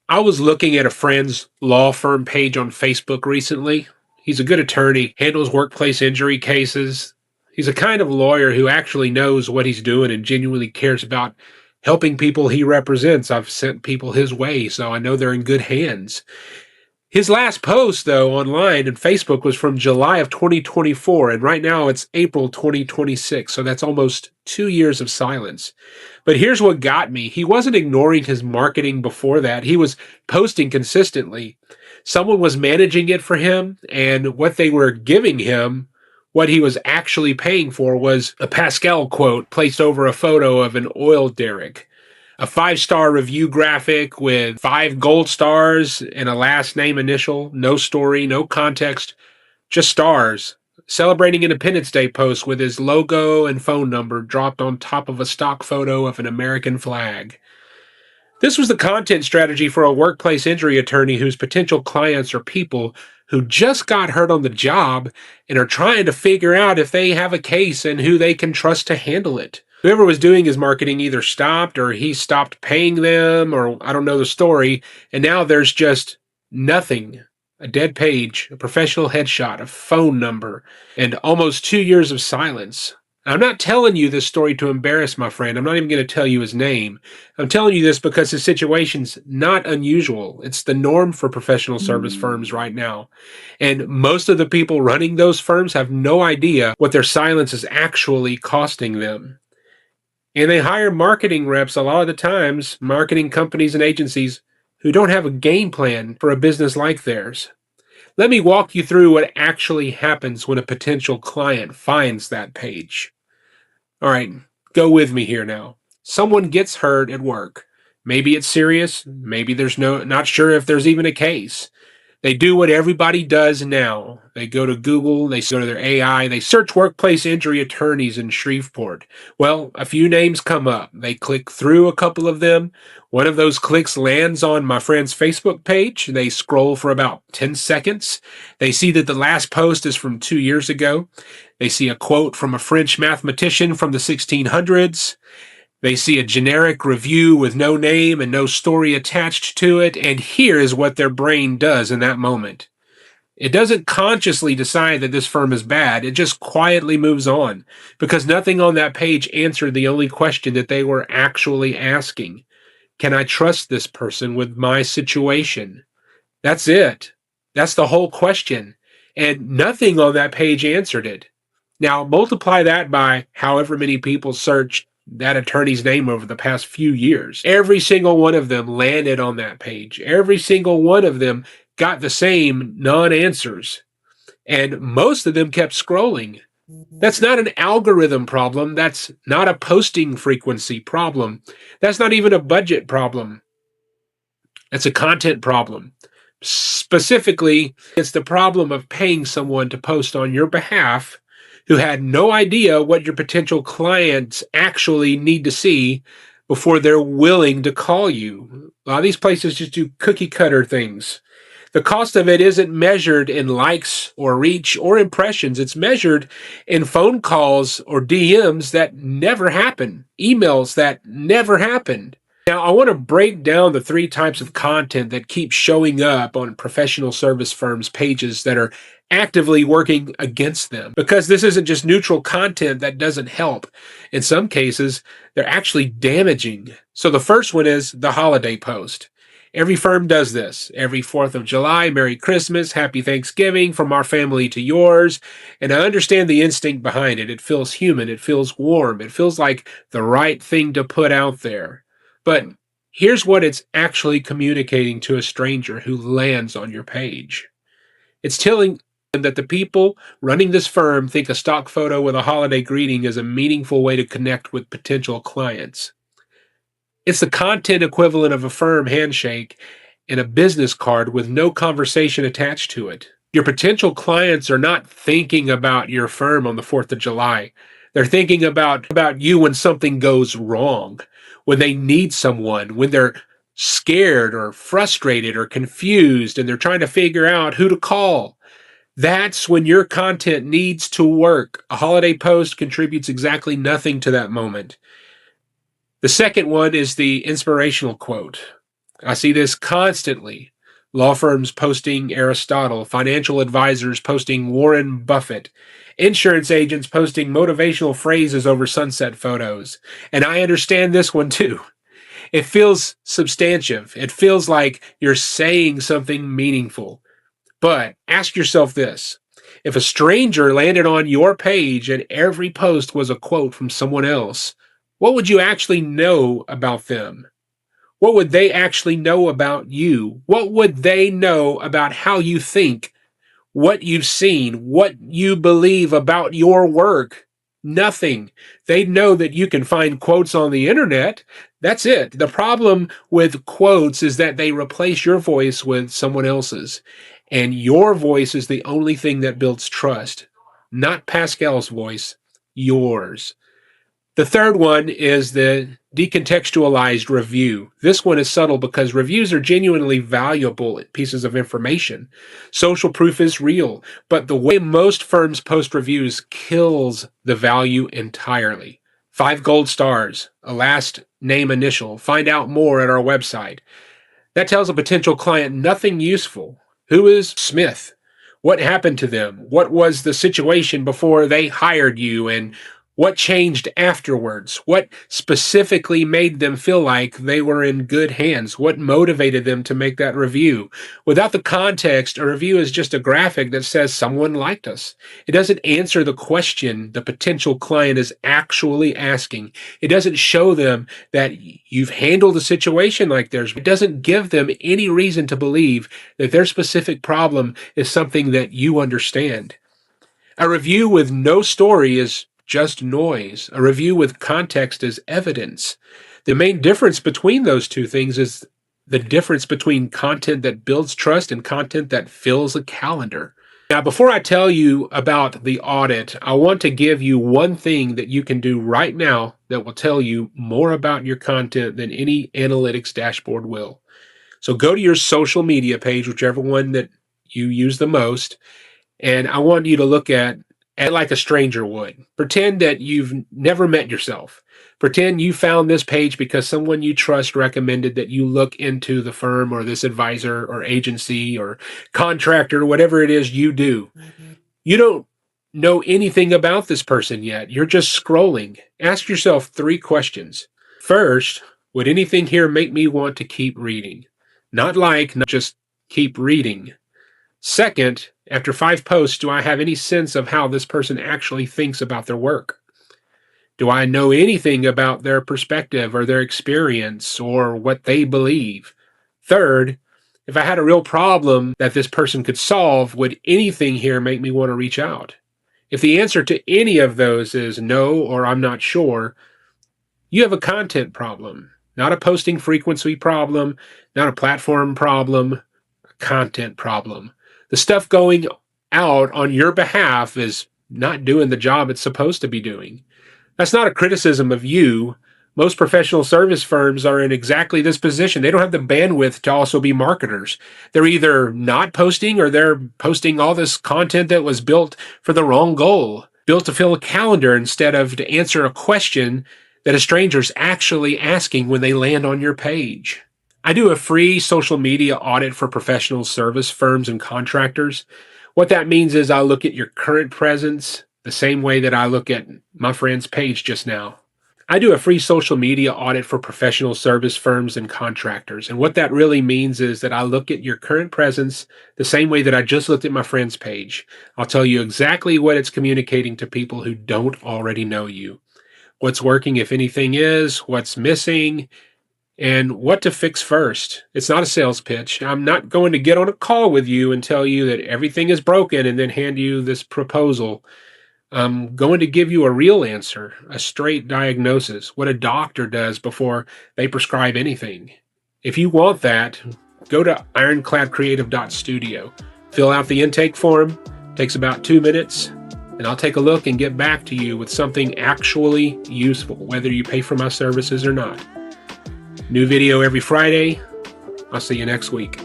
I was looking at a friend's law firm page on Facebook recently. He's a good attorney, handles workplace injury cases. He's a kind of lawyer who actually knows what he's doing and genuinely cares about helping people he represents. I've sent people his way, so I know they're in good hands. His last post, though, online and Facebook was from July of 2024, and right now it's April 2026, so that's almost 2 years of silence. But here's what got me. He wasn't ignoring his marketing before that. He was posting consistently. Someone was managing it for him, and what they were giving him, what he was actually paying for, was a Pascal quote placed over a photo of an oil derrick. A 5-star review graphic with 5 gold stars and a last name initial, no story, no context, just stars. Celebrating Independence Day post with his logo and phone number dropped on top of a stock photo of an American flag. This was the content strategy for a workplace injury attorney whose potential clients are people who just got hurt on the job and are trying to figure out if they have a case and who they can trust to handle it. Whoever was doing his marketing either stopped or he stopped paying them, or I don't know the story, and now there's just nothing. A dead page, a professional headshot, a phone number, and almost 2 years of silence. I'm not telling you this story to embarrass my friend. I'm not even going to tell you his name. I'm telling you this because his situation's not unusual. It's the norm for professional service firms right now. And most of the people running those firms have no idea what their silence is actually costing them. And they hire marketing reps a lot of the times, marketing companies and agencies, who don't have a game plan for a business like theirs. Let me walk you through what actually happens when a potential client finds that page. All right, go with me here now. Someone gets hurt at work. Maybe it's serious. Maybe there's not sure if there's even a case. They do what everybody does now. They go to Google, they go to their AI, they search workplace injury attorneys in Shreveport. Well, a few names come up. They click through a couple of them. One of those clicks lands on my friend's Facebook page. They scroll for about 10 seconds. They see that the last post is from 2 years ago. They see a quote from a French mathematician from the 1600s. They see a generic review with no name and no story attached to it, and here is what their brain does in that moment. It doesn't consciously decide that this firm is bad, it just quietly moves on, because nothing on that page answered the only question that they were actually asking. Can I trust this person with my situation? That's it. That's the whole question. And nothing on that page answered it. Now, multiply that by however many people searched that attorney's name over the past few years. Every single one of them landed on that page. Every single one of them got the same non-answers. And most of them kept scrolling. That's not an algorithm problem. That's not a posting frequency problem. That's not even a budget problem. That's a content problem. Specifically, it's the problem of paying someone to post on your behalf who had no idea what your potential clients actually need to see before they're willing to call you. A lot of these places just do cookie cutter things. The cost of it isn't measured in likes or reach or impressions. It's measured in phone calls or DMs that never happen, emails that never happened. Now, I want to break down the 3 types of content that keep showing up on professional service firms' pages that are actively working against them, because this isn't just neutral content that doesn't help. In some cases, they're actually damaging. So the first one is the holiday post. Every firm does this. Every 4th of July, Merry Christmas, Happy Thanksgiving, from our family to yours. And I understand the instinct behind it. It feels human. It feels warm. It feels like the right thing to put out there. But here's what it's actually communicating to a stranger who lands on your page. It's telling them that the people running this firm think a stock photo with a holiday greeting is a meaningful way to connect with potential clients. It's the content equivalent of a firm handshake and a business card with no conversation attached to it. Your potential clients are not thinking about your firm on the 4th of July. They're thinking about you when something goes wrong, when they need someone, when they're scared or frustrated or confused and they're trying to figure out who to call. That's when your content needs to work. A holiday post contributes exactly nothing to that moment. The second one is the inspirational quote. I see this constantly. Law firms posting Aristotle, financial advisors posting Warren Buffett, insurance agents posting motivational phrases over sunset photos. And I understand this one too. It feels substantive. It feels like you're saying something meaningful. But ask yourself this. If a stranger landed on your page and every post was a quote from someone else, what would you actually know about them? What would they actually know about you? What would they know about how you think, what you've seen, what you believe about your work? Nothing. They know that you can find quotes on the internet. That's it. The problem with quotes is that they replace your voice with someone else's. And your voice is the only thing that builds trust, not Pascal's voice, yours. The third one is the decontextualized review. This one is subtle because reviews are genuinely valuable pieces of information. Social proof is real, but the way most firms post reviews kills the value entirely. 5 gold stars, a last name initial. Find out more at our website. That tells a potential client nothing useful. Who is Smith? What happened to them? What was the situation before they hired you? And what changed afterwards? What specifically made them feel like they were in good hands? What motivated them to make that review? Without the context, a review is just a graphic that says someone liked us. It doesn't answer the question the potential client is actually asking. It doesn't show them that you've handled a situation like theirs. It doesn't give them any reason to believe that their specific problem is something that you understand. A review with no story is just noise. A review with context is evidence. The main difference between those two things is the difference between content that builds trust and content that fills a calendar. Now, before I tell you about the audit, I want to give you one thing that you can do right now that will tell you more about your content than any analytics dashboard will. So go to your social media page, whichever one that you use the most, and I want you to look at like a stranger would. Pretend that you've never met yourself. Pretend you found this page because someone you trust recommended that you look into the firm or this advisor or agency or contractor, whatever it is you do. You don't know anything about this person yet. You're just scrolling. Ask yourself 3 questions. First, would anything here make me want to keep reading? Not just keep reading. Second, after 5 posts, do I have any sense of how this person actually thinks about their work? Do I know anything about their perspective or their experience or what they believe? Third, if I had a real problem that this person could solve, would anything here make me want to reach out? If the answer to any of those is no or I'm not sure, you have a content problem, not a posting frequency problem, not a platform problem, a content problem. The stuff going out on your behalf is not doing the job it's supposed to be doing. That's not a criticism of you. Most professional service firms are in exactly this position. They don't have the bandwidth to also be marketers. They're either not posting or they're posting all this content that was built for the wrong goal, built to fill a calendar instead of to answer a question that a stranger's actually asking when they land on your page. I do a free social media audit for professional service firms and contractors. What that means is I look at your current presence the same way that I look at my friend's page just now. I do a free social media audit for professional service firms and contractors. And what that really means is that I look at your current presence the same way that I just looked at my friend's page. I'll tell you exactly what it's communicating to people who don't already know you. What's working, if anything is, what's missing, and what to fix first. It's not a sales pitch. I'm not going to get on a call with you and tell you that everything is broken and then hand you this proposal. I'm going to give you a real answer, a straight diagnosis, what a doctor does before they prescribe anything. If you want that, go to ironcladcreative.studio. Fill out the intake form. Takes about 2 minutes, and I'll take a look and get back to you with something actually useful, whether you pay for my services or not. New video every Friday. I'll see you next week.